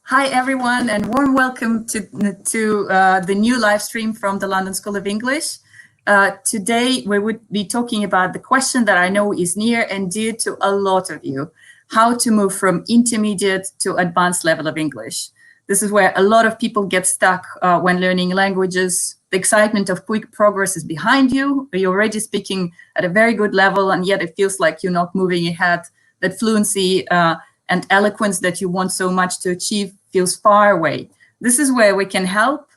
Hi, everyone, and warm welcome to the new live stream from the London School of English. Today, we would be talking about the question that I know is near and dear to a lot of you, how to move from intermediate to advanced level of English. This is where a lot of people get stuck when learning languages. The excitement of quick progress is behind you. You're already speaking at a very good level, and yet it feels like you're not moving ahead. That fluency and eloquence that you want so much to achieve feels far away. This is where we can help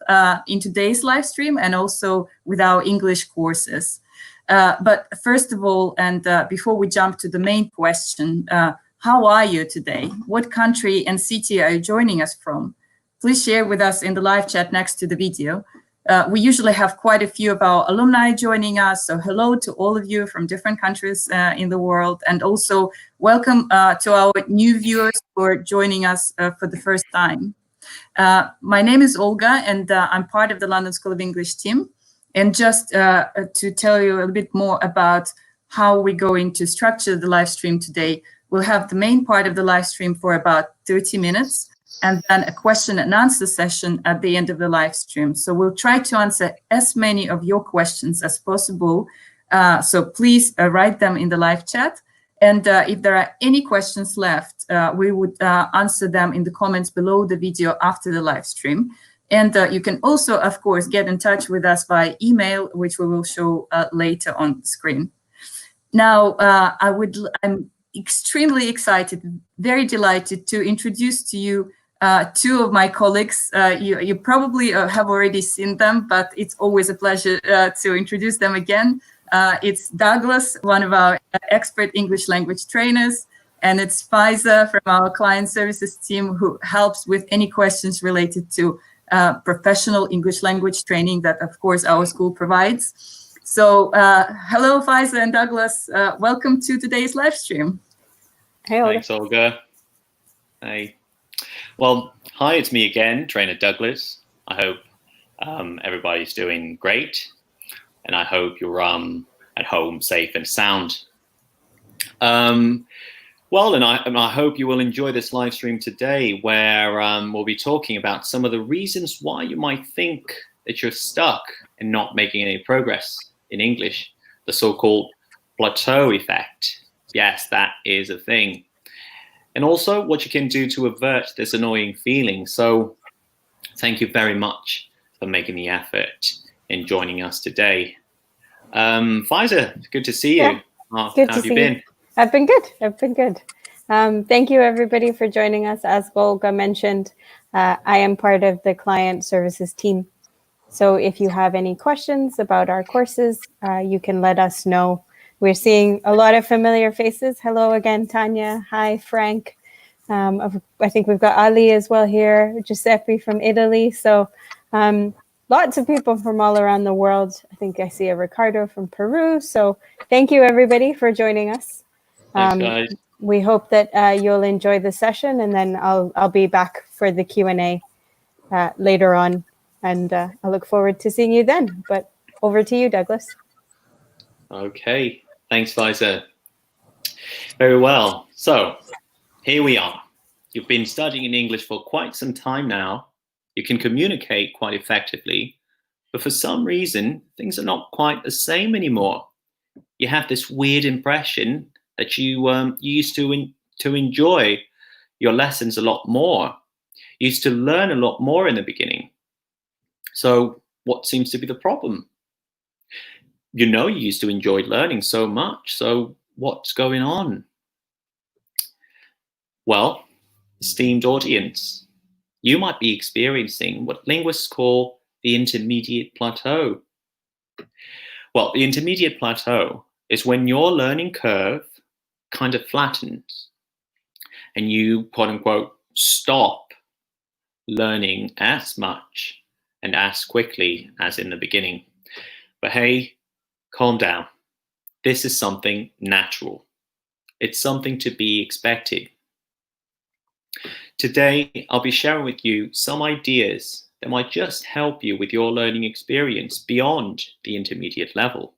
in today's live stream and also with our English courses. But first of all, and before we jump to the main question, how are you today? What country and city are you joining us from? Please share with us in the live chat next to the video. We usually have quite a few of our alumni joining us, so hello to all of you from different countries in the world, and also welcome to our new viewers who are joining us for the first time. My name is Olga, and I'm part of the London School of English team. And just to tell you a little bit more about how we're going to structure the live stream today, we'll have the main part of the live stream for about 30 minutes, and then a question and answer session at the end of the live stream. So we'll try to answer as many of your questions as possible. So please write them in the live chat. And if there are any questions left, we would answer them in the comments below the video after the live stream. And you can also, of course, get in touch with us by email, which we will show later on the screen. Now, I'm extremely excited, very delighted to introduce to you two of my colleagues. You probably have already seen them, but it's always a pleasure to introduce them again. It's Douglas, one of our expert English language trainers, and it's Faiza from our client services team who helps with any questions related to professional English language training that, of course, our school provides. So hello, Faiza and Douglas. Welcome to today's live stream. Hey, Olga. Thanks, Olga. Hey. Well, hi, it's me again, Trainer Douglas. I hope everybody's doing great, and I hope you're at home safe and sound. Well, and I hope you will enjoy this live stream today, where we'll be talking about some of the reasons why you might think that you're stuck and not making any progress in English, the so-called plateau effect. Yes, that is a thing. And also what you can do to avert this annoying feeling. So thank you very much for making the effort and joining us today. Faiza, good to see you. How have you been? I've been good. Thank you, everybody, for joining us. As Olga mentioned, I am part of the client services team. So if you have any questions about our courses, you can let us know. We're seeing a lot of familiar faces. Hello again, Tanya. Hi, Frank. I think we've got Ali as well here, Giuseppe from Italy. So lots of people from all around the world. I think I see a Ricardo from Peru. So thank you, everybody, for joining us. Thanks, guys. We hope that you'll enjoy the session, and then I'll be back for the Q&A later on. And I look forward to seeing you then. But over to you, Douglas. Okay. Thanks, Faiza. Very well. So here we are. You've been studying in English for quite some time now. You can communicate quite effectively, but for some reason, things are not quite the same anymore. You have this weird impression that you used to enjoy your lessons a lot more. You used to learn a lot more in the beginning. So what seems to be the problem? You know you used to enjoy learning so much, so what's going on? Well, esteemed audience, you might be experiencing what linguists call the intermediate plateau. Well, the intermediate plateau is when your learning curve kind of flattens and you, quote unquote, stop learning as much and as quickly as in the beginning. But hey, calm down. This is something natural. It's something to be expected. Today, I'll be sharing with you some ideas that might just help you with your learning experience beyond the intermediate level.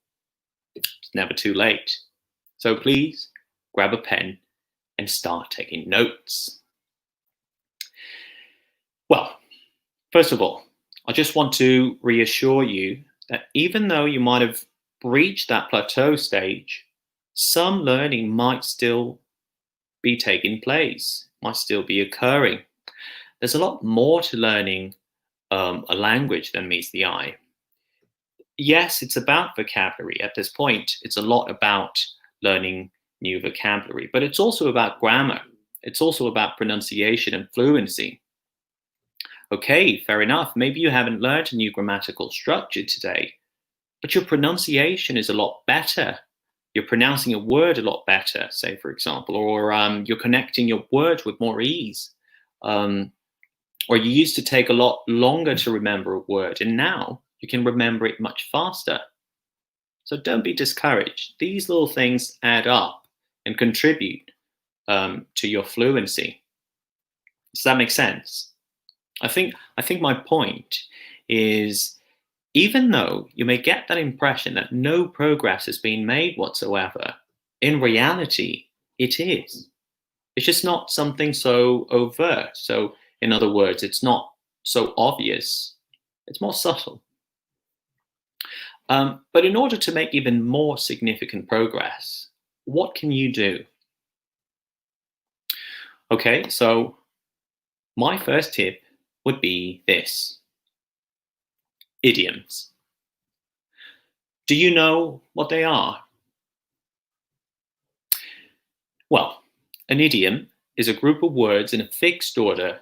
It's never too late. So please grab a pen and start taking notes. First of all, I just want to reassure you that even though you might have reached that plateau stage, some learning might still be taking place, might still be occurring. There's a lot more to learning a language than meets the eye. Yes, it's about vocabulary. At this point, it's a lot about learning new vocabulary, but it's also about grammar. It's also about pronunciation and fluency. Okay, fair enough. Maybe you haven't learned a new grammatical structure today, but your pronunciation is a lot better. You're pronouncing a word a lot better, say, for example, or you're connecting your words with more ease. Or you used to take a lot longer to remember a word, and now you can remember it much faster. So don't be discouraged. These little things add up and contribute to your fluency. Does that make sense? I think my point is, even though you may get that impression that no progress has been made whatsoever, in reality, it is. It's just not something so overt. So, in other words, it's not so obvious. It's more subtle. But in order to make even more significant progress, what can you do? Okay, so my first tip would be this: idioms. Do you know what they are? Well, an idiom is a group of words in a fixed order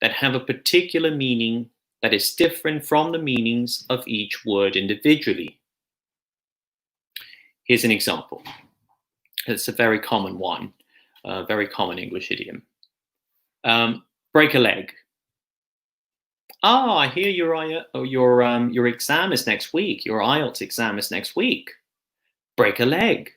that have a particular meaning that is different from the meanings of each word individually. Here's an example. It's a very common one, a very common English idiom. Break a leg. I hear your exam is next week. Your IELTS exam is next week. Break a leg.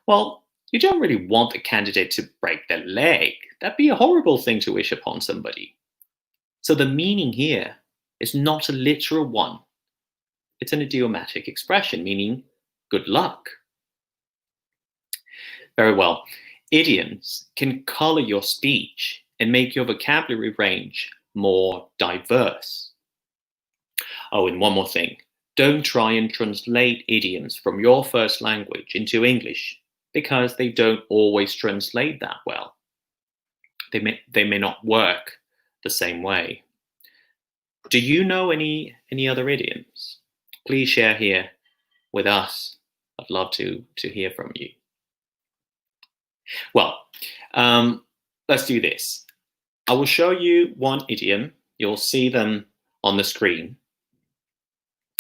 Well, you don't really want a candidate to break their leg. That'd be a horrible thing to wish upon somebody. So the meaning here is not a literal one. It's an idiomatic expression, meaning good luck. Very well. Idioms can color your speech and make your vocabulary range more diverse. Oh, and one more thing. Don't try and translate idioms from your first language into English, because they don't always translate that well. They may not work the same way. Do you know any other idioms? Please share here with us. I'd love to hear from you. Well, let's do this. I will show you one idiom. You'll see them on the screen.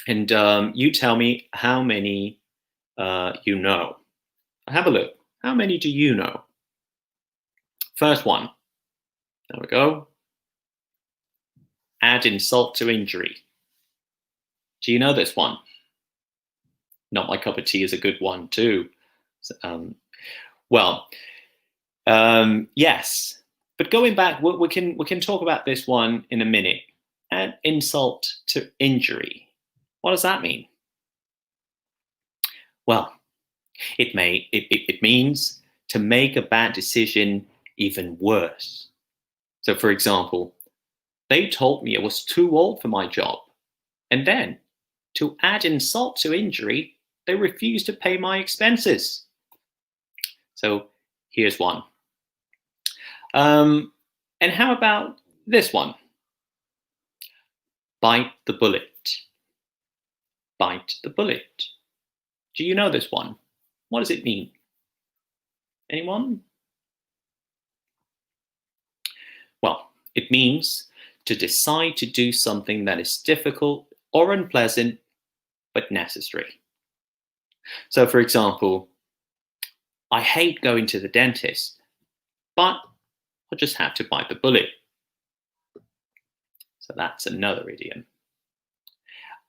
And you tell me how many you know. Have a look. How many do you know? First one. There we go. Add insult to injury. Do you know this one? Not my cup of tea is a good one too. Yes. But going back, we can talk about this one in a minute. Add insult to injury. What does that mean? Well, it means to make a bad decision even worse. So, for example, they told me I was too old for my job, and then, to add insult to injury, they refused to pay my expenses. So, here's one. And how about this one? Bite the bullet. Bite the bullet. Do you know this one? What does it mean? Anyone? Well, it means to decide to do something that is difficult or unpleasant, but necessary. So, for example, I hate going to the dentist, but I'll just have to bite the bullet. So that's another idiom.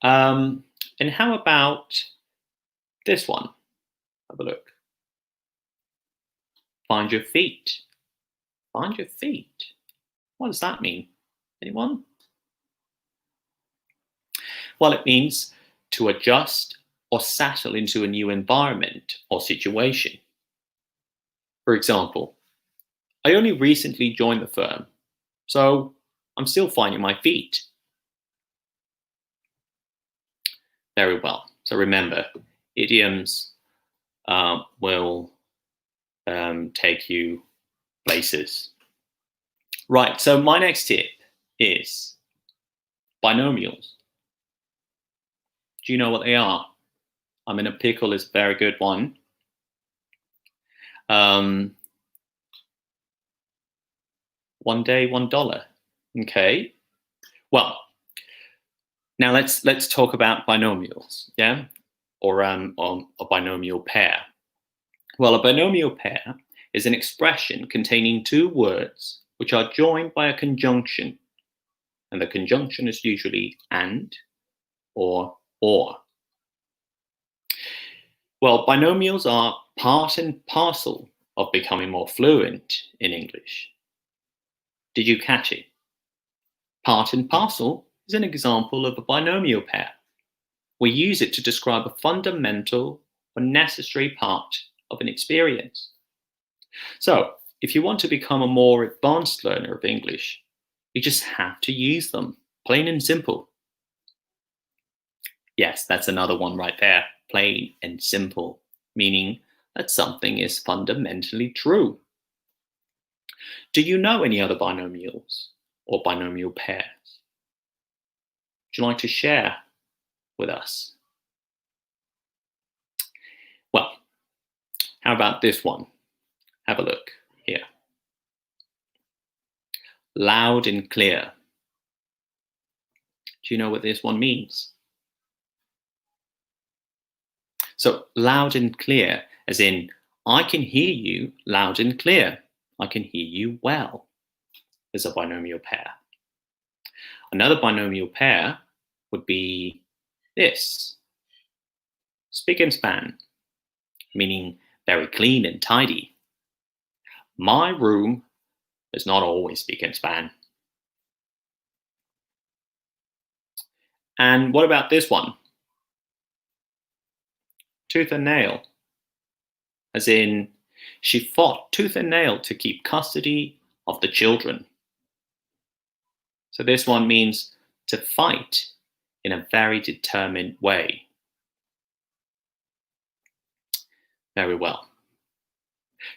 And how about this one? Have a look. Find your feet. Find your feet. What does that mean? Anyone? Well, it means to adjust or settle into a new environment or situation. For example, I only recently joined the firm, so I'm still finding my feet. Very well. So remember, idioms will take you places. Right, so my next tip is binomials. Do you know what they are? I'm in a pickle is a very good one. $1 day, $1. Okay. Well, now let's talk about binomials, yeah, or a binomial pair. Well, a binomial pair is an expression containing two words which are joined by a conjunction, and the conjunction is usually and or. Well, binomials are part and parcel of becoming more fluent in English. Did you catch it? Part and parcel is an example of a binomial pair. We use it to describe a fundamental or necessary part of an experience. So, if you want to become a more advanced learner of English, you just have to use them, plain and simple. Yes, that's another one right there, plain and simple, meaning that something is fundamentally true. Do you know any other binomials or binomial pairs? Would you like to share with us? Well, how about this one? Have a look here. Loud and clear. Do you know what this one means? So loud and clear, as in, I can hear you loud and clear. I can hear you well, is a binomial pair. Another binomial pair would be this. Spick and span, meaning very clean and tidy. My room is not always spick and span. And what about this one? Tooth and nail, as in, she fought tooth and nail to keep custody of the children. So this one means to fight in a very determined way. Very well.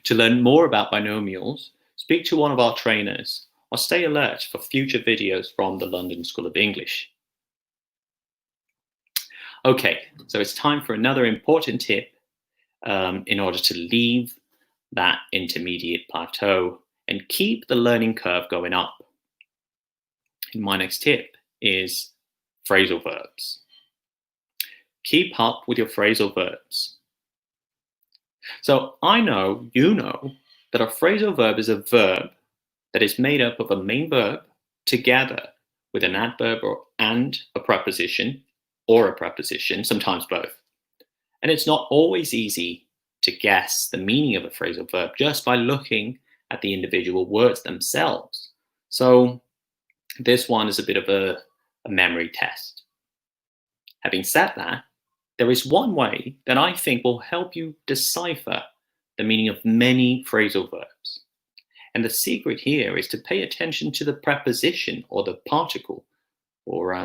To learn more about binomials, speak to one of our trainers or stay alert for future videos from the London School of English. Okay, so it's time for another important tip in order to leave that intermediate plateau and keep the learning curve going up. And my next tip is phrasal verbs. Keep up with your phrasal verbs. So I know, you know, that a phrasal verb is a verb that is made up of a main verb together with an adverb and a preposition, or a preposition, sometimes both. And it's not always easy to guess the meaning of a phrasal verb just by looking at the individual words themselves. So this one is a bit of a memory test. Having said that, there is one way that I think will help you decipher the meaning of many phrasal verbs. And the secret here is to pay attention to the preposition or the particle, or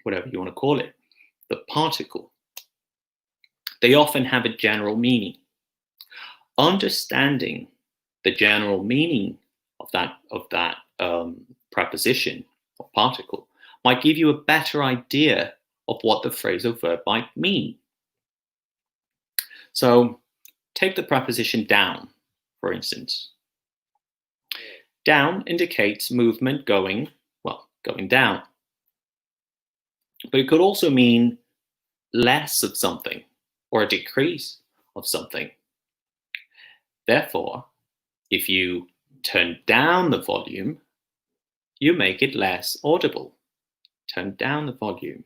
whatever you want to call it, the particle. They often have a general meaning. Understanding the general meaning of that preposition or particle might give you a better idea of what the phrasal verb might mean. So take the preposition down, for instance. Down indicates movement going down. But it could also mean less of something or a decrease of something. Therefore, if you turn down the volume, you make it less audible. Turn down the volume.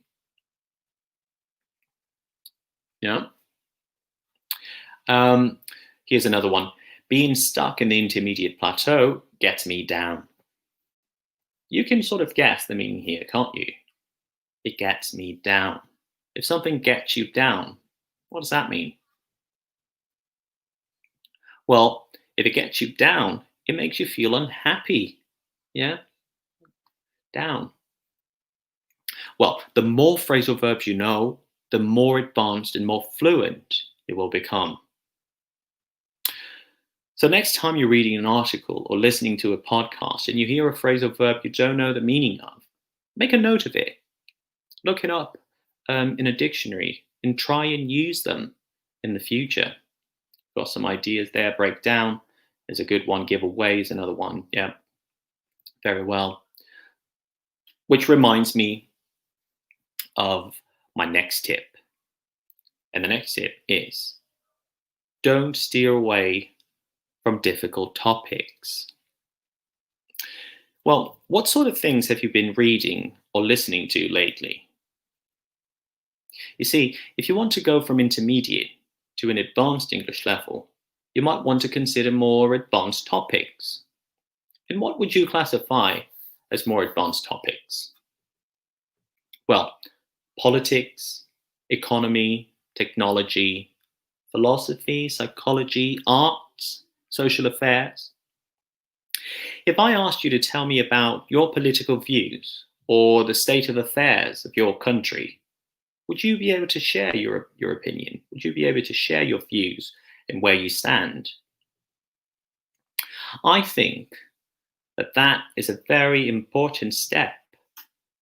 Yeah. Here's another one. Being stuck in the intermediate plateau gets me down. You can sort of guess the meaning here, can't you? It gets me down. If something gets you down, what does that mean? Well, if it gets you down, it makes you feel unhappy. Yeah? down? Well, the more phrasal verbs you know, the more advanced and more fluent you will become. So next time you're reading an article or listening to a podcast and you hear a phrasal verb you don't know the meaning of, make a note of it. Look it up in a dictionary and try and use them in the future. Got some ideas there, break down. There's a good one, give away is another one. Yeah, very well. Which reminds me of my next tip. And the next tip is, don't steer away from difficult topics. Well, what sort of things have you been reading or listening to lately? You see, if you want to go from intermediate to an advanced English level, you might want to consider more advanced topics. And what would you classify as more advanced topics? Well, politics, economy, technology, philosophy, psychology, arts, social affairs. If I asked you to tell me about your political views or the state of affairs of your country, would you be able to share your opinion? Would you be able to share your views and where you stand? I think that is a very important step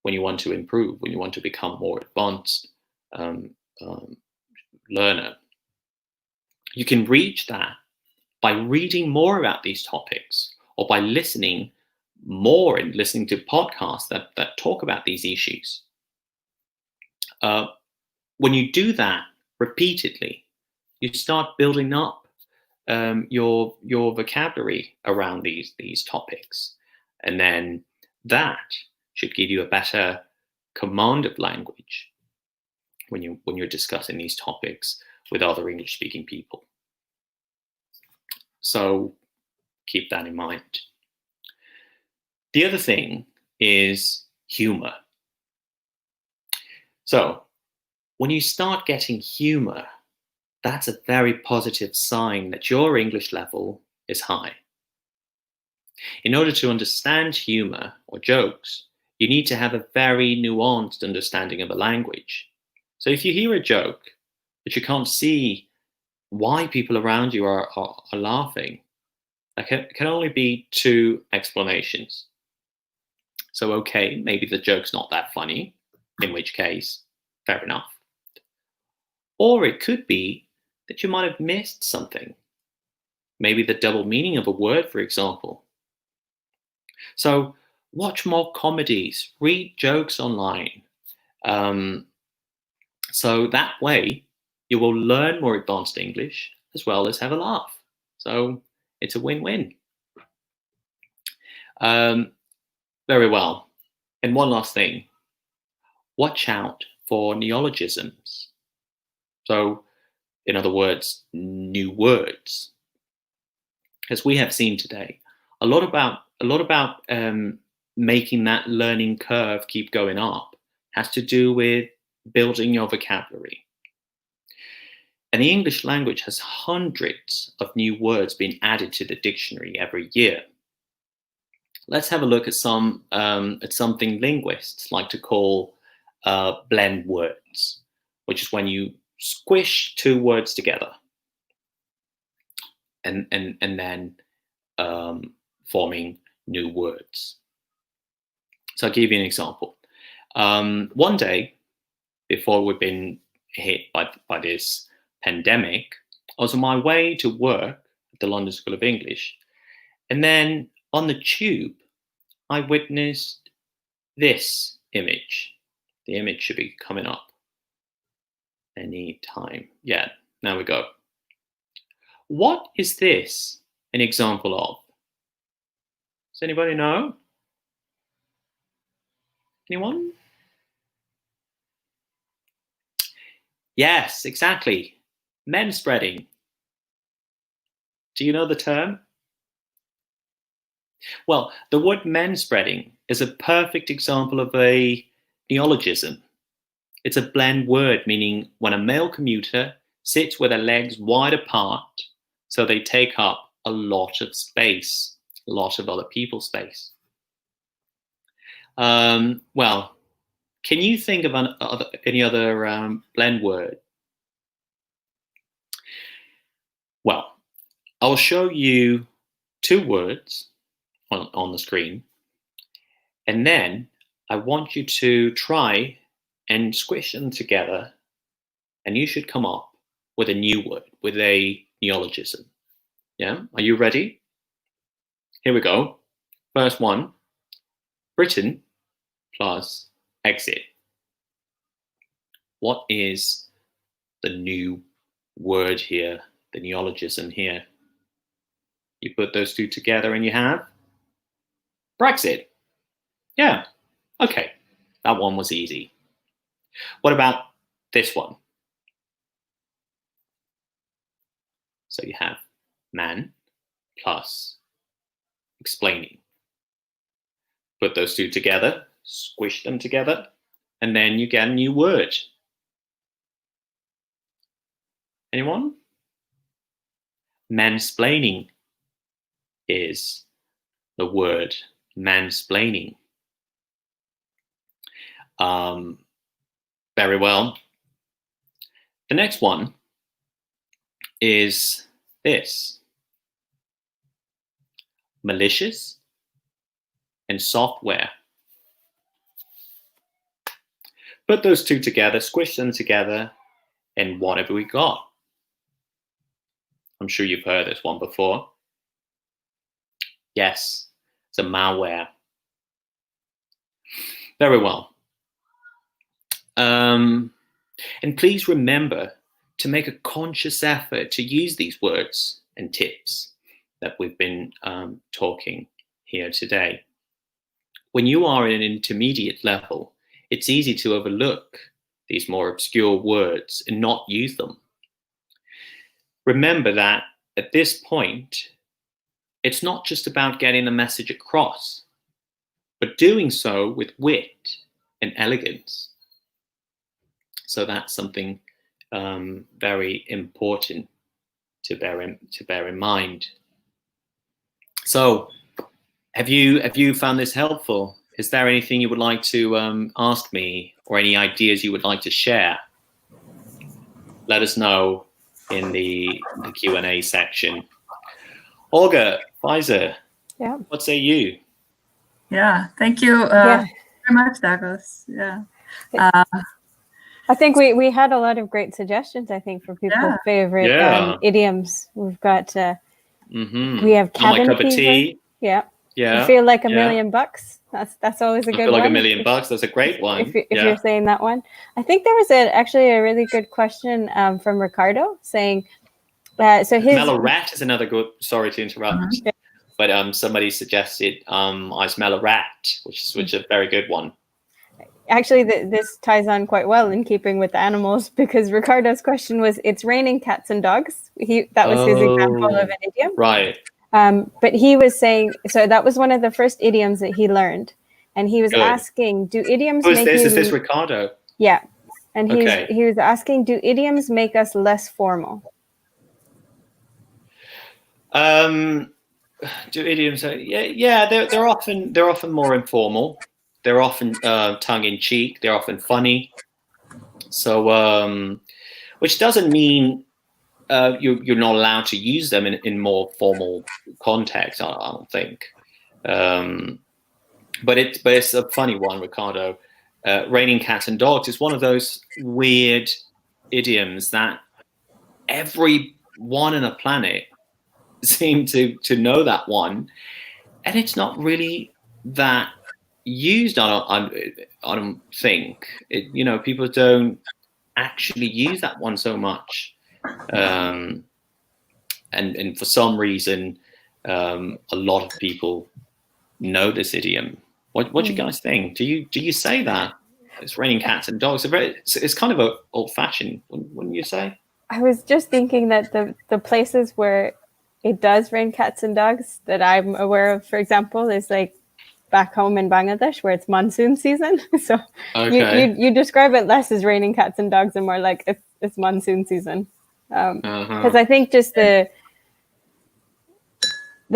when you want to improve, when you want to become more advanced learner. You can reach that by reading more about these topics or by listening more and listening to podcasts that talk about these issues. When you do that repeatedly, you start building up your vocabulary around these topics, and then that should give you a better command of language when you're discussing these topics with other English-speaking people. So keep that in mind. The other thing is humor. So when you start getting humor, that's a very positive sign that your English level is high. In order to understand humor or jokes, you need to have a very nuanced understanding of a language. So if you hear a joke, but you can't see why people around you are laughing, there can only be two explanations. So, okay, maybe the joke's not that funny, in which case, fair enough. Or it could be that you might have missed something. Maybe the double meaning of a word, for example. So watch more comedies, read jokes online. So that way you will learn more advanced English as well as have a laugh. So it's a win-win. Very well. And one last thing. Watch out for neologisms. So, in other words, new words. As we have seen today, a lot about making that learning curve keep going up has to do with building your vocabulary. And the English language has hundreds of new words being added to the dictionary every year. Let's have a look at something linguists like to call blend words, which is when you squish two words together and then forming new words. So I'll give you an example. One day, before we've been hit by this pandemic, I was on my way to work at the London School of English, and then on the tube, I witnessed this image. The image should be coming up any time. Yeah, now we go. What is this an example of? Does anybody know? Anyone? Yes, exactly. Men spreading. Do you know the term? Well, the word men spreading is a perfect example of a neologism. It's a blend word, meaning when a male commuter sits with their legs wide apart, so they take up a lot of space, a lot of other people's space. Well, can you think of any other blend word? Well, I'll show you 2 words on the screen, and then I want you to try and squish them together, and you should come up with a new word, with a neologism. Yeah, are you ready? Here we go. First one, Britain plus exit. What is the new word here, the neologism here? You put those 2 together and you have Brexit. Yeah, okay, that one was easy. What about this one? So you have man plus explaining. Put those 2 together, squish them together, and then you get a new word. Anyone? Mansplaining is the word, mansplaining. Very well. The next one is this. Malicious and software. Put those 2 together, squish them together, and what have we got? I'm sure you've heard this one before. Yes, it's a malware. Very well. And please remember to make a conscious effort to use these words and tips that we've been talking here today. When you are in an intermediate level, it's easy to overlook these more obscure words and not use them. Remember that at this point, it's not just about getting the message across, but doing so with wit and elegance. So that's something very important to bear in mind. So, have you found this helpful? Is there anything you would like to ask me, or any ideas you would like to share? Let us know in the Q&A section. Olga, Pfizer, Yeah. what say you? Yeah, thank you very much, Douglas. Yeah. I think we had a lot of great suggestions, I think, for people's favorite idioms. We've got, we have cabin my cup of fever. tea. Yeah. Yeah. You feel like a million bucks. That's always a good one. I feel like $1 million. That's a great one. If you're saying that one. I think there was actually a really good question from Ricardo saying, so his... Smell a rat is another good, sorry to interrupt, but somebody suggested I smell a rat, which is a very good one. Actually, this ties on quite well in keeping with the animals, because Ricardo's question was, it's raining cats and dogs. That was his example of an idiom. Right. But he was saying, so that was one of the first idioms that he learned. And he was asking, do idioms make you... Is this Ricardo? Yeah. And he was asking, do idioms make us less formal? Do idioms? They're often more informal. They're often tongue in cheek. They're often funny. So, which doesn't mean you're not allowed to use them in more formal context. I don't think. But it's a funny one, Ricardo. Raining cats and dogs is one of those weird idioms that everyone on the planet seem to know that one, and it's not really that used. I don't think people don't actually use that one so much, and for some reason, a lot of people know this idiom. What do you guys think? Do you say that? It's raining cats and dogs. It's kind of a old-fashioned, wouldn't you say? I was just thinking that the places where it does rain cats and dogs that I'm aware of, for example, is like back home in Bangladesh where it's monsoon season. So you describe it less as raining cats and dogs and more like it's monsoon season. Because I think just the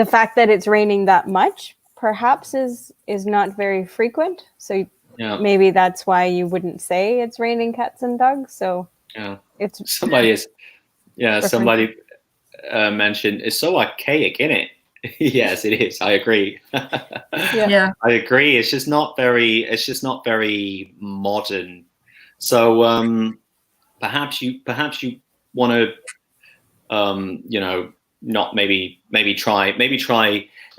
fact that it's raining that much perhaps is not very frequent. So Yeah. maybe that's why you wouldn't say it's raining cats and dogs. So Yeah. it's Somebody Different. somebody mentioned it's so archaic, isn't it? Yes, it is. I agree. Yeah. I agree. It's just not very modern. So perhaps you want to not maybe try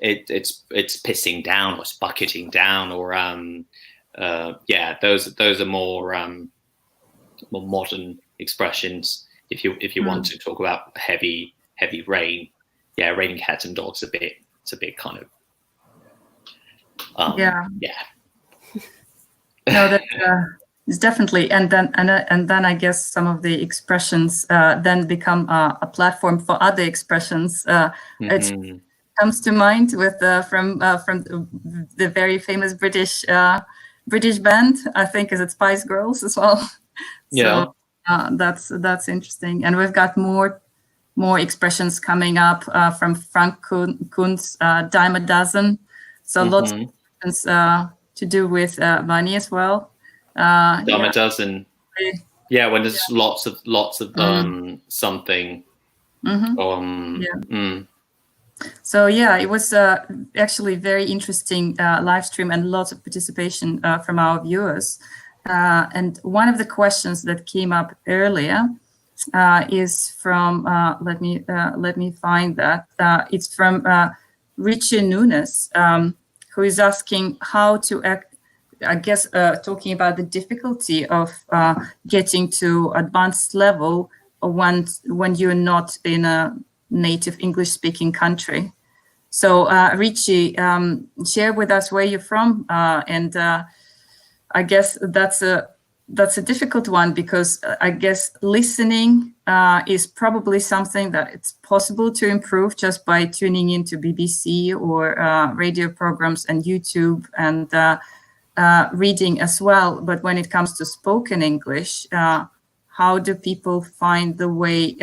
it's pissing down or it's bucketing down or those are more modern expressions if you want to talk about heavy rain. Yeah, raining cats and dogs it's a bit kind of No, that is definitely, and then I guess some of the expressions then become a platform for other expressions. It comes to mind with from the very famous British band, I think, is it Spice Girls as well. So that's interesting, and we've got more expressions coming up from Frank Kuhn's Dime a Dozen. So lots of expressions to do with money as well. Dime a dozen. Yeah, when there's lots of something. So yeah, it was actually very interesting live stream and lots of participation from our viewers. And one of the questions that came up earlier is from let me find that. It's from Richie Nunes, who is asking how to talking about the difficulty of getting to advanced level when you're not in a native English-speaking country. So Richie, share with us where you're from, and I guess that's a difficult one because I guess listening is probably something that it's possible to improve just by tuning into BBC or radio programs and YouTube and reading as well. But when it comes to spoken English, how do people find the way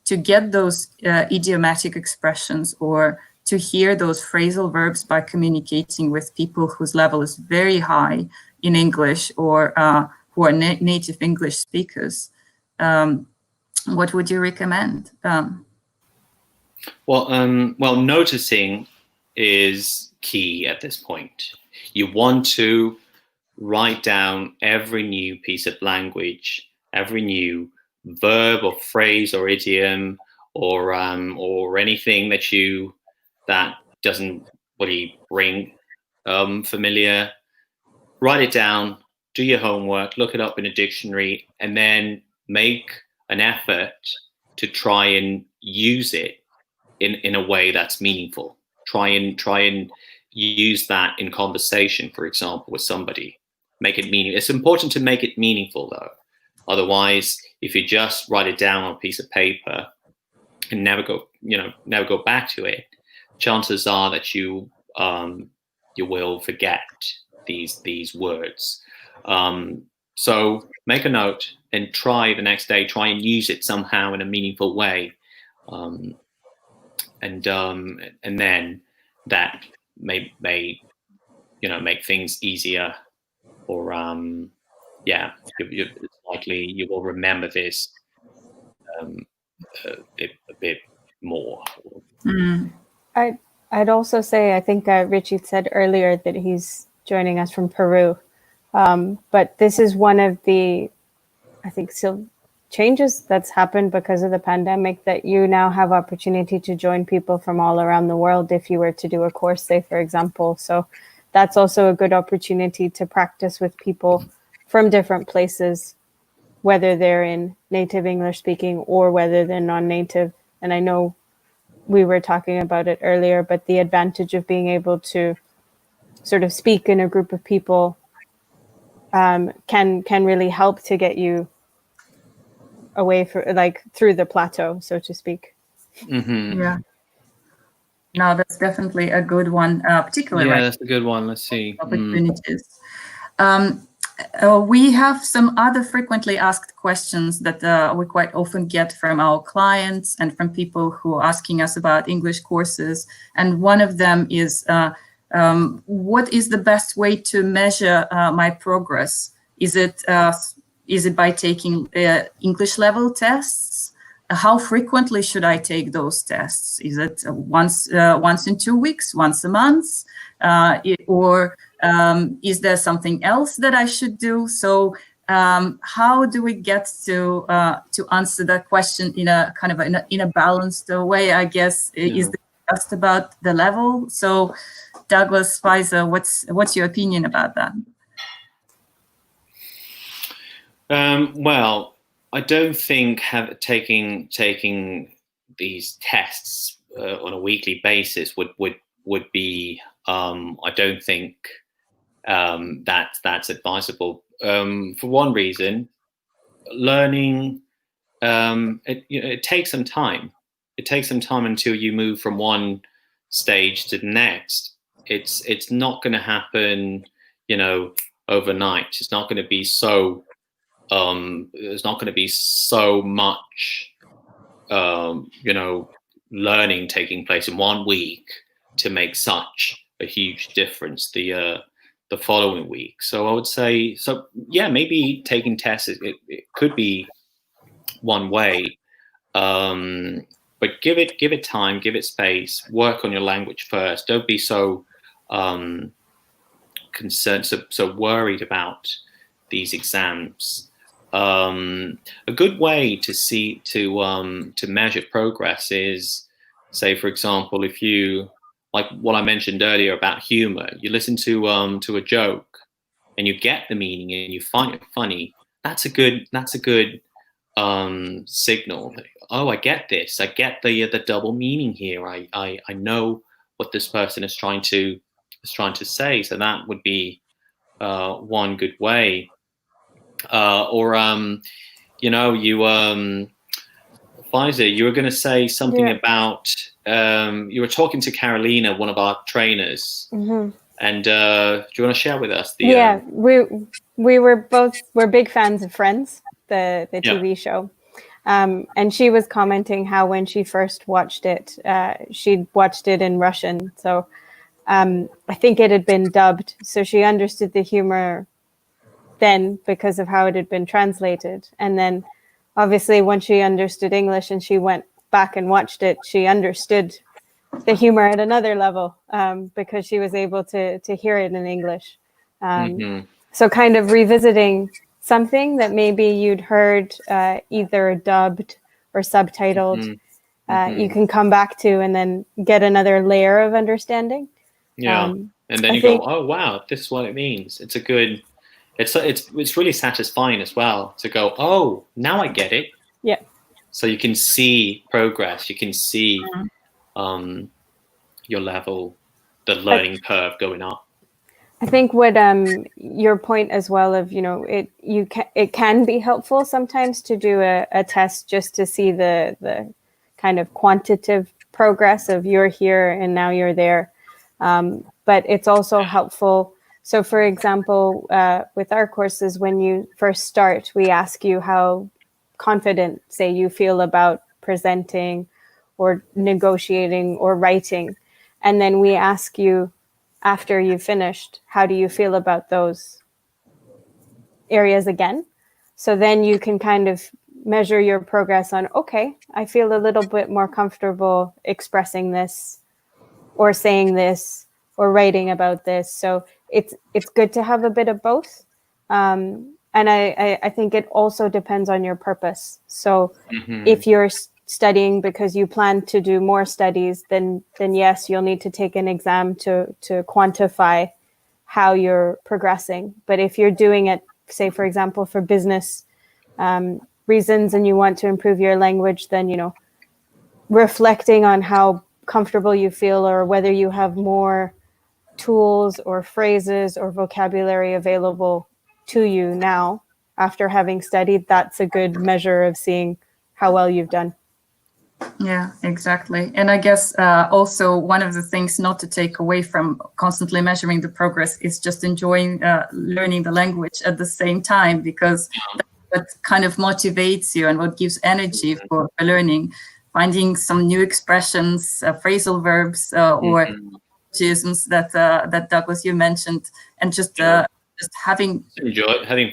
to get those idiomatic expressions or to hear those phrasal verbs by communicating with people whose level is very high in English or who are native English speakers? What would you recommend? Well, noticing is key at this point. You want to write down every new piece of language, every new verb or phrase or idiom or anything that doesn't really ring familiar. Write it down, do your homework, look it up in a dictionary, and then make an effort to try and use it in a way that's meaningful. Try and use that in conversation, for example, with somebody. Make it meaningful. It's important to make it meaningful, though. Otherwise, if you just write it down on a piece of paper and never go back to it, chances are that you will forget these words. So make a note and try the next day. Try and use it somehow in a meaningful way, and then that may make things easier. Or it's likely you will remember this a bit more. I'd also say, I think Richie said earlier that he's joining us from Peru. But this is one of the, I think, still changes that's happened because of the pandemic, that you now have opportunity to join people from all around the world if you were to do a course, say, for example. So that's also a good opportunity to practice with people from different places, whether they're in native English speaking or whether they're non-native. And I know we were talking about it earlier, but the advantage of being able to sort of speak in a group of people can really help to get you away through the plateau, so to speak. Yeah. No, that's definitely a good one, particularly that's a good one. Let's see. Opportunities. We have some other frequently asked questions that we quite often get from our clients and from people who are asking us about English courses. And one of them is, what is the best way to measure my progress? Is it by taking English level tests? How frequently should I take those tests? Is it once in 2 weeks, once a month, or is there something else that I should do? So how do we get to answer that question in a kind of in a balanced way? I guess is just about the level. So Douglas, Pfizer, what's your opinion about that? Well, I don't think taking these tests on a weekly basis would be. I don't think that's advisable. For one reason, learning it takes some time. It takes some time until you move from one stage to the next. It's not going to happen, overnight. It's not going to be so. There's not going to be so much, learning taking place in 1 week to make such a huge difference the following week. So I would say, maybe taking tests, it could be one way, but give it time, give it space, work on your language first. Don't be so concerned, so worried about these exams. A good way to measure progress is, say, for example, if you, like what I mentioned earlier about humor, you listen to a joke and you get the meaning and you find it funny. That's a good signal. Oh, I get this. I get the double meaning here. I know what this person is trying to say. So that would be one good way. Pfizer, you were going to say something about, you were talking to Carolina, one of our trainers, and do you want to share with us? We're big fans of Friends, the TV show. And she was commenting how when she first watched it, she'd watched it in Russian. So I think it had been dubbed. So she understood the humor then because of how it had been translated. And then obviously when she understood English and she went back and watched it, she understood the humor at another level because she was able to hear it in English. So kind of revisiting something that maybe you'd heard either dubbed or subtitled, you can come back to and then get another layer of understanding. And then you go, oh wow, this is what it means. It's a good. It's really satisfying as well to go, oh, now I get it. Yeah. So you can see progress. You can see your level, the learning curve going up. I think what your point as well of, it can be helpful sometimes to do a test just to see the kind of quantitative progress of you're here and now you're there. But it's also helpful. So for example, with our courses, when you first start, we ask you how confident, say, you feel about presenting or negotiating or writing. And then we ask you, after you've finished, how do you feel about those areas again? So then you can kind of measure your progress on, okay, I feel a little bit more comfortable expressing this or saying this or writing about this. So it's good to have a bit of both. And I think it also depends on your purpose. So if you're studying because you plan to do more studies, then yes, you'll need to take an exam to quantify how you're progressing. But if you're doing it, say, for example, for business reasons and you want to improve your language, then, reflecting on how comfortable you feel or whether you have more tools or phrases or vocabulary available to you now after having studied, that's a good measure of seeing how well you've done. Yeah, exactly. And I guess also one of the things not to take away from constantly measuring the progress is just enjoying learning the language at the same time, because that's what kind of motivates you and what gives energy for learning, finding some new expressions, phrasal verbs, or neologisms that that Douglas you mentioned, and just having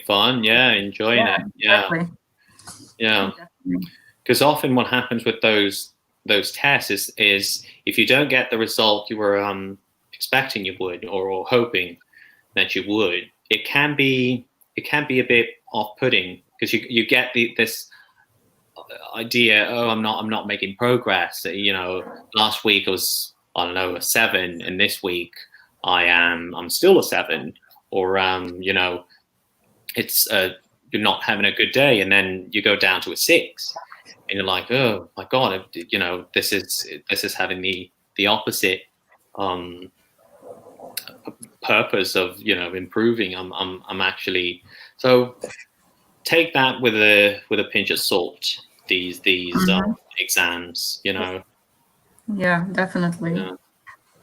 fun, enjoying it, exactly. yeah. Because often what happens with those tests is if you don't get the result you were expecting you would, or hoping that you would, it can be a bit off-putting, because you get this idea, oh, I'm not making progress. Last week I was, I don't know, a 7, and this week I'm still a 7, or it's you're not having a good day, and then you go down to a 6, and you're like, oh my god, this is having the opposite purpose of improving. I'm actually, so take that with a pinch of salt, these exams, Yeah, definitely. Yeah.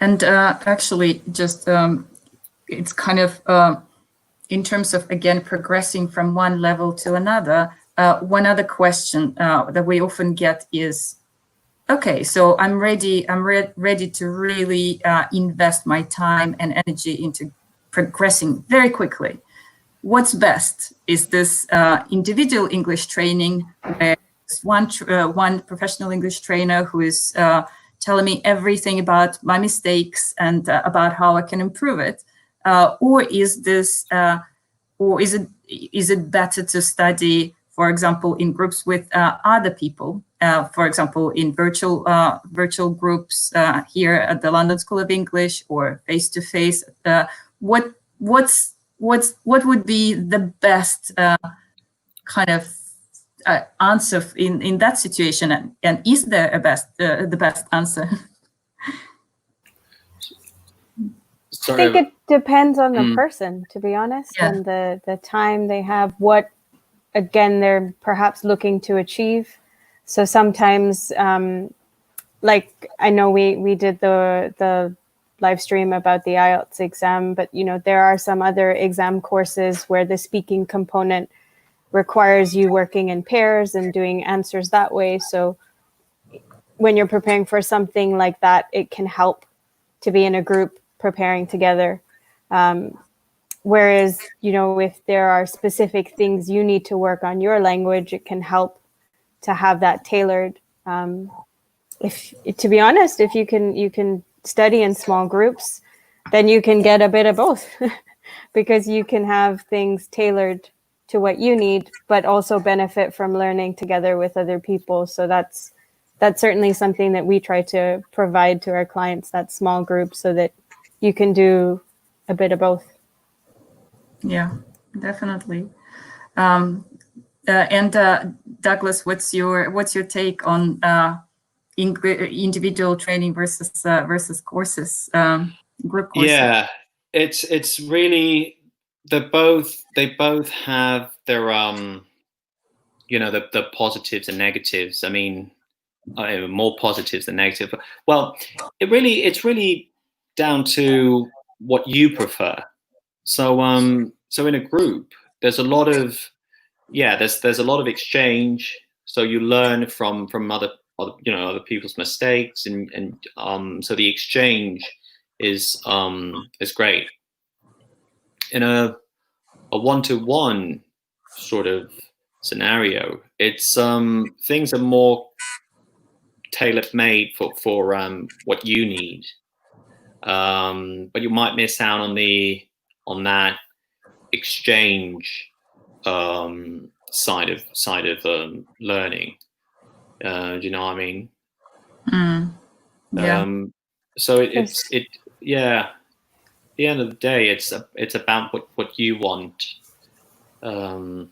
And actually, just it's kind of in terms of, again, progressing from one level to another. One other question that we often get is, okay, so I'm ready to really invest my time and energy into progressing very quickly. What's best? Is this individual English training, where one professional English trainer who is telling me everything about my mistakes and about how I can improve it, or is this, or is it better to study, for example, in groups with other people, for example, in virtual groups here at the London School of English, or face-to-face? What would be the best kind of answer in that situation, and is there the best answer? I think it depends on the person, to be honest, and the time they have, what, again, they're perhaps looking to achieve. So sometimes, like I know we did the live stream about the IELTS exam, but there are some other exam courses where the speaking component requires you working in pairs and doing answers that way. So when you're preparing for something like that, it can help to be in a group preparing together. Whereas, if there are specific things you need to work on your language, it can help to have that tailored. To be honest, if you can study in small groups, then you can get a bit of both because you can have things tailored to what you need, but also benefit from learning together with other people. So that's certainly something that we try to provide to our clients, that small group, so that you can do a bit of both. Yeah, definitely. And Douglas, what's your take on individual training versus courses, group courses? Yeah, it's really, they both have their the positives and negatives. I mean, more positives than negative. Well, it's really down to what you prefer. So so in a group, there's a lot of there's a lot of exchange. So you learn from other people's mistakes, and so the exchange is great. In a one-to-one sort of scenario, it's things are more tailor-made for what you need, but you might miss out on that exchange side of learning. Do you know what I mean? Yeah. So it's at the end of the day, it's about what you want. And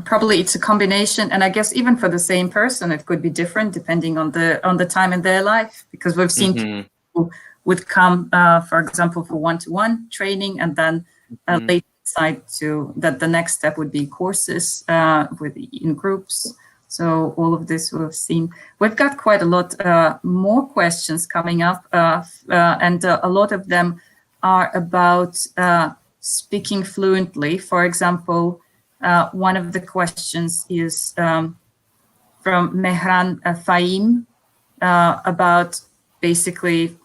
probably it's a combination, and I guess even for the same person, it could be different depending on the time in their life, because we've seen people would come, for example, for one-to-one training, and then later decide that the next step would be courses in groups. So all of this we've seen. We've got quite a lot more questions coming up, and a lot of them are about speaking fluently. For example, one of the questions is, from Mehran Fahim about basically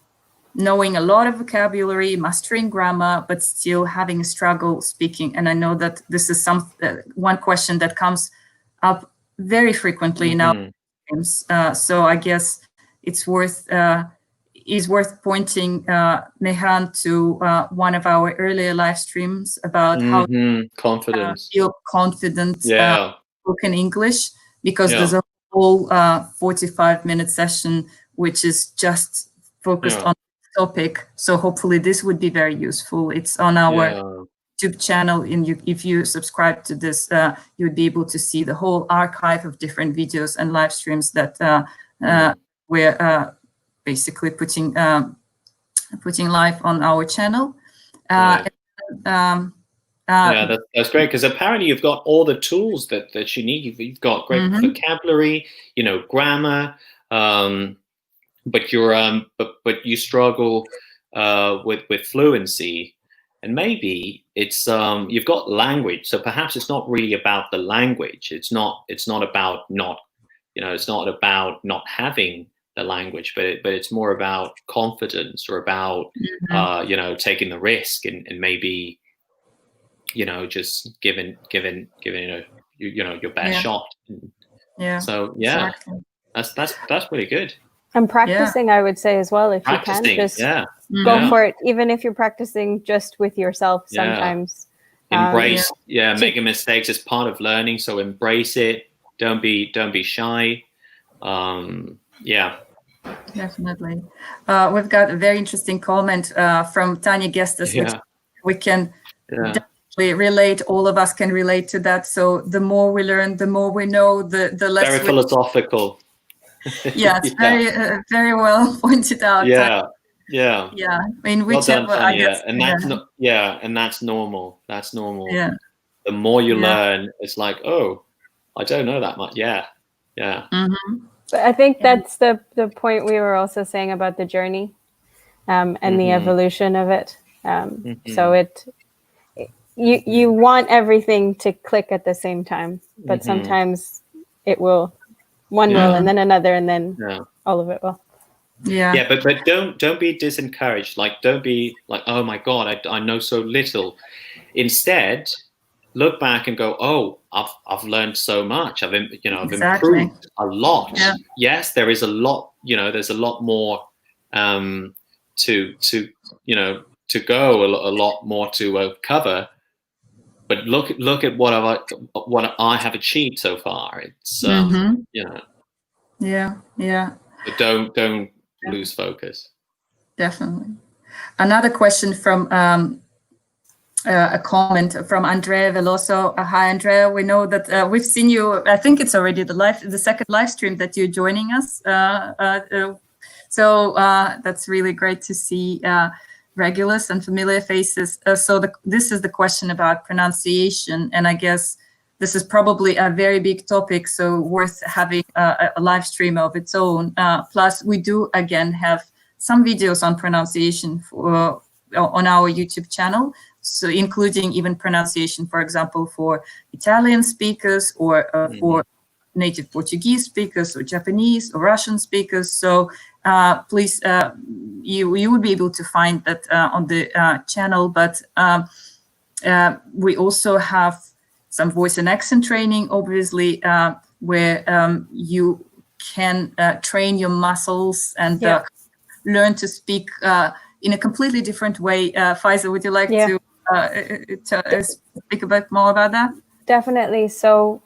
knowing a lot of vocabulary, mastering grammar, but still having a struggle speaking. And I know that this is one question that comes up very frequently in our games. So I guess it's worth pointing Mehran to one of our earlier live streams about how confidence, feel confident spoken English, because there's a whole 45-minute session which is just focused on the topic. So hopefully this would be very useful. It's on our YouTube channel, and if you subscribe to this, you would be able to see the whole archive of different videos and live streams that we're basically putting live on our channel. That's great, because apparently you've got all the tools that you need. You've got great vocabulary, grammar, but you're but you struggle with fluency, and maybe it's you've got language, so perhaps it's not really about the language. It's not about it's not about not having the language, but it's more about confidence, or about taking the risk, and maybe just giving your best shot. So exactly. That's pretty good. And practicing, I would say as well, if you can, just go for it. Even if you're practicing just with yourself, sometimes embrace. Making mistakes is part of learning, so embrace it. Don't be shy. Definitely. We've got a very interesting comment from Tanya Gestas, which we can definitely relate. All of us can relate to that. So the more we learn, the more we know, the less. Very philosophical. It's very well pointed out. Yeah. I mean, whichever. Well done, and that's normal. That's normal. Yeah. The more you learn, it's like, oh, I don't know that much. Yeah. But I think that's the point we were also saying about the journey, and the evolution of it. So you want everything to click at the same time, but sometimes it will. One will, and then another, and then all of it will. But don't be disencouraged. Like, don't be like, oh my God, I know so little. Instead, look back and go, oh, I've learned so much. I've improved a lot. Yes, there is a lot. There's a lot more to go. A lot more to cover. But look at what I have achieved so far. It's But don't lose focus. Definitely. Another question from a comment from Andrea Veloso. Hi, Andrea. We know that we've seen you. I think it's already the second live stream that you're joining us. So that's really great to see regulars and familiar faces. This is the question about pronunciation, and I guess this is probably a very big topic, so worth having a live stream of its own. Plus, we do again have some videos on pronunciation on our YouTube channel, so including even pronunciation, for example, for Italian speakers, or for native Portuguese speakers, or Japanese or Russian speakers. So please, you would be able to find that on the channel. But we also have some voice and accent training, obviously, where you can train your muscles and learn to speak in a completely different way. Faisal, would you like to speak a bit more about that? Definitely. So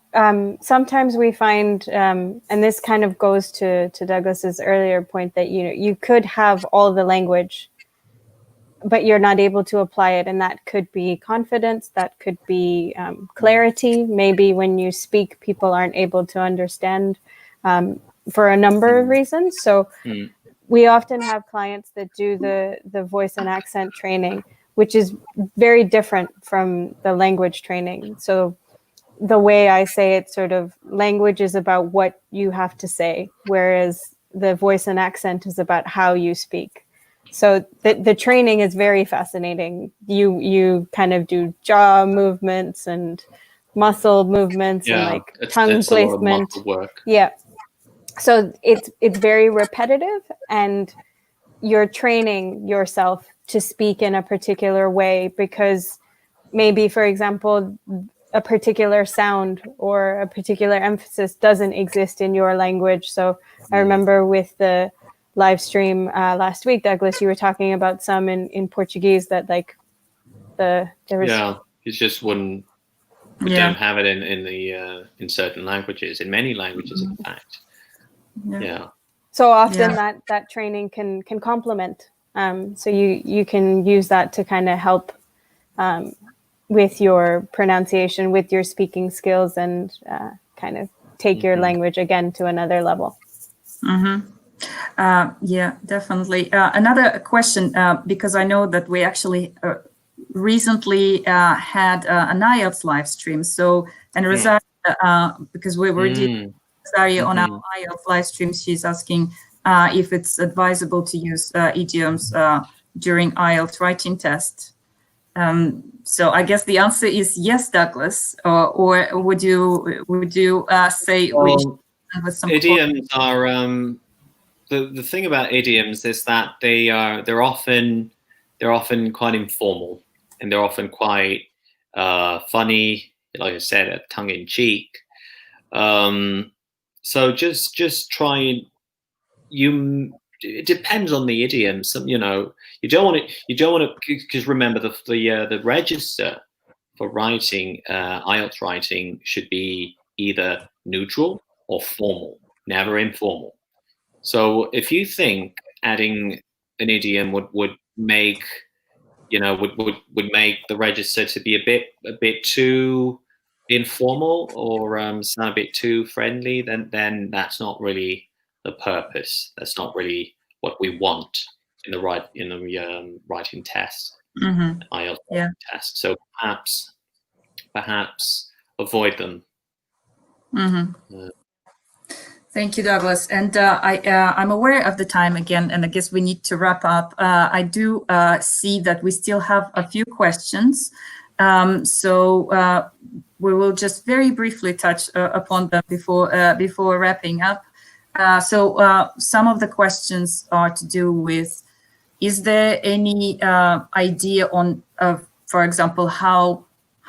sometimes we find, and this kind of goes to Douglas's earlier point, that you could have all the language, but you're not able to apply it, and that could be confidence, that could be clarity. Maybe when you speak, people aren't able to understand for a number of reasons. So we often have clients that do the voice and accent training, which is very different from the language training. So the way I say it, sort of, language is about what you have to say, whereas the voice and accent is about how you speak. So the training is very fascinating. You kind of do jaw movements and muscle movements and like tongue placement. Work. Yeah. So it's very repetitive, and you're training yourself to speak in a particular way because maybe, for example, a particular sound or a particular emphasis doesn't exist in your language. So I remember with the live stream last week, Douglas, you were talking about some in Portuguese that like there was. Yeah, it just wouldn't. We don't have it in certain languages, in many languages, in fact. Yeah. So often that training can complement. So you can use that to kind of help with your pronunciation, with your speaking skills, and kind of take your language again to another level. Yeah, definitely. Another question, because I know that we actually recently had an IELTS live stream. So, and Rosario, because we were dealing with Rosario on our IELTS live stream, she's asking if it's advisable to use idioms during IELTS writing test. So I guess the answer is yes, Douglas. Or would you say we should with some idioms are the thing about idioms is that they're often quite informal, and they're often quite funny, like I said, tongue in cheek. So just try. It depends on the idiom. You don't want to, because remember the register for writing IELTS writing should be either neutral or formal, never informal. So if you think adding an idiom would make would make the register to be a bit too informal or sound a bit too friendly, then that's not really the purpose. That's not really what we want in the writing test, IELTS test. So perhaps avoid them. Thank you, Douglas. And I'm aware of the time again, and I guess we need to wrap up. I do see that we still have a few questions. So we will just very briefly touch upon them before wrapping up. So some of the questions are to do with, is there any idea on, for example, how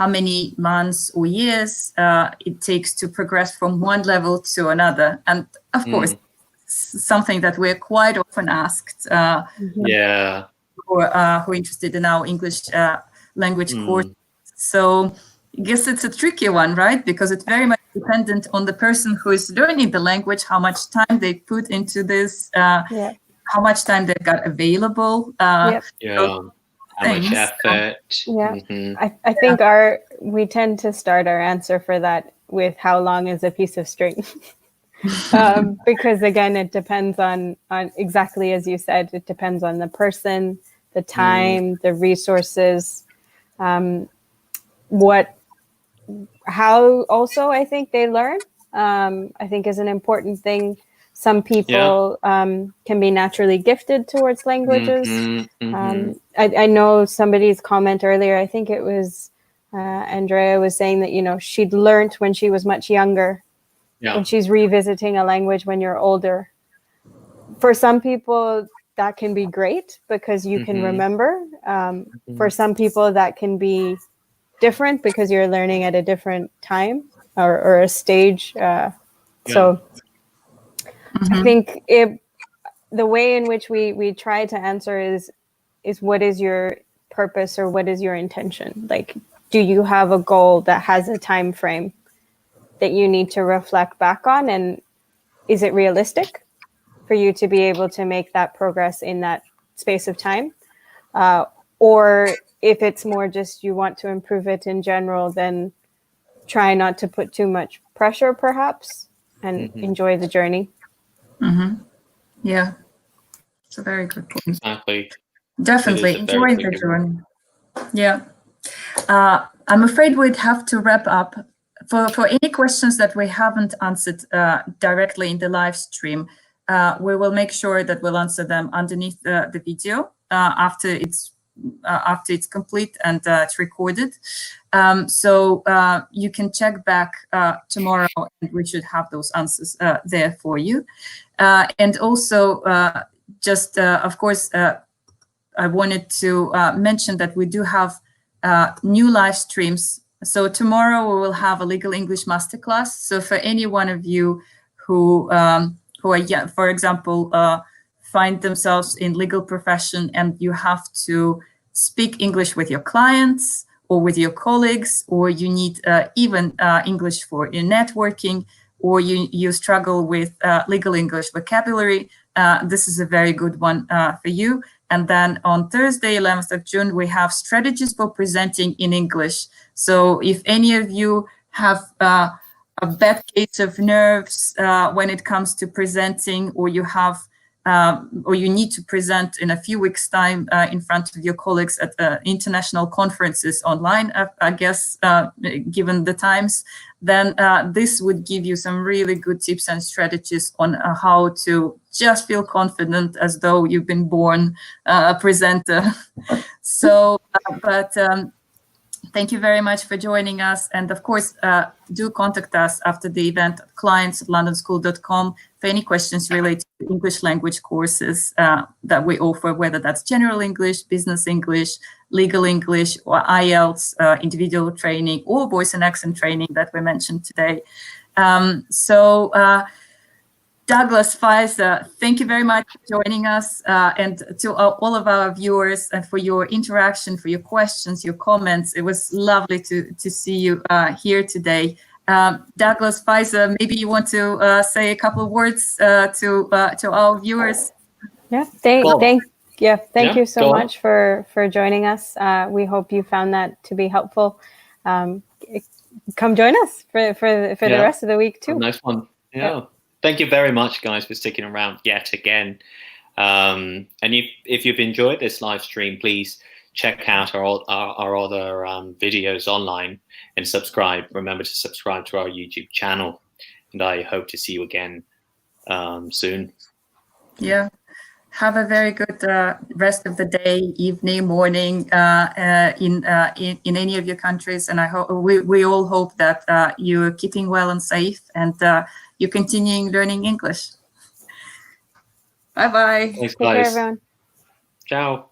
many months or years it takes to progress from one level to another? And of course, something that we're quite often asked who are interested in our English language course. So I guess it's a tricky one, right? Because it's very much dependent on the person who is learning the language, how much time they put into this, how much time they've got available. How much effort? I think we tend to start our answer for that with how long is a piece of string, because again, it depends on exactly as you said. It depends on the person, the time, the resources, how also I think they learn. I think is an important thing. Some people can be naturally gifted towards languages. I know somebody's comment earlier, I think it was Andrea was saying that, she'd learned when she was much younger, when she's revisiting a language when you're older. For some people, that can be great because you can remember. For some people, that can be different because you're learning at a different time or a stage. So I think the way in which we try to answer is what is your purpose or what is your intention? Like, do you have a goal that has a time frame that you need to reflect back on? And is it realistic for you to be able to make that progress in that space of time? Or if it's more just you want to improve it in general, then try not to put too much pressure perhaps and enjoy the journey. Yeah, it's a very good point. Exactly. Definitely enjoy the journey. Yeah. I'm afraid we'd have to wrap up. For any questions that we haven't answered directly in the live stream, we will make sure that we'll answer them underneath the video after it's after it's complete and it's recorded. So you can check back tomorrow, and we should have those answers there for you. And also, of course, I wanted to mention that we do have new live streams. So tomorrow we will have a legal English masterclass. So for any one of you who are, for example, find themselves in legal profession and you have to speak English with your clients or with your colleagues, or you need even English for your networking, or you struggle with legal English vocabulary, this is a very good one for you. And then on Thursday, 11th of June, we have strategies for presenting in English. So if any of you have a bad case of nerves when it comes to presenting, or you have or you need to present in a few weeks' time in front of your colleagues at international conferences online, I guess, given the times, then this would give you some really good tips and strategies on how to just feel confident as though you've been born a presenter. So, thank you very much for joining us. And of course, do contact us after the event at clients@londonschool.com for any questions related to English language courses that we offer, whether that's general English, business English, legal English, or IELTS, individual training, or voice and accent training that we mentioned today. Douglas, Pfizer, thank you very much for joining us, and to all of our viewers, and for your interaction, for your questions, your comments. It was lovely to see you here today. Douglas, Pfizer, maybe you want to say a couple of words to our viewers. Yeah, thank you so much for joining us. We hope you found that to be helpful. Come join us for the rest of the week too. Nice one. Yeah. Thank you very much, guys, for sticking around yet again. And if you've enjoyed this live stream, please check out our other videos online and subscribe. Remember to subscribe to our YouTube channel. And I hope to see you again soon. Yeah. Have a very good rest of the day, evening, morning in any of your countries. And I hope we all hope that you're keeping well and safe, and you're continuing learning English. Bye-bye. Thanks, guys. Take care, everyone. Ciao.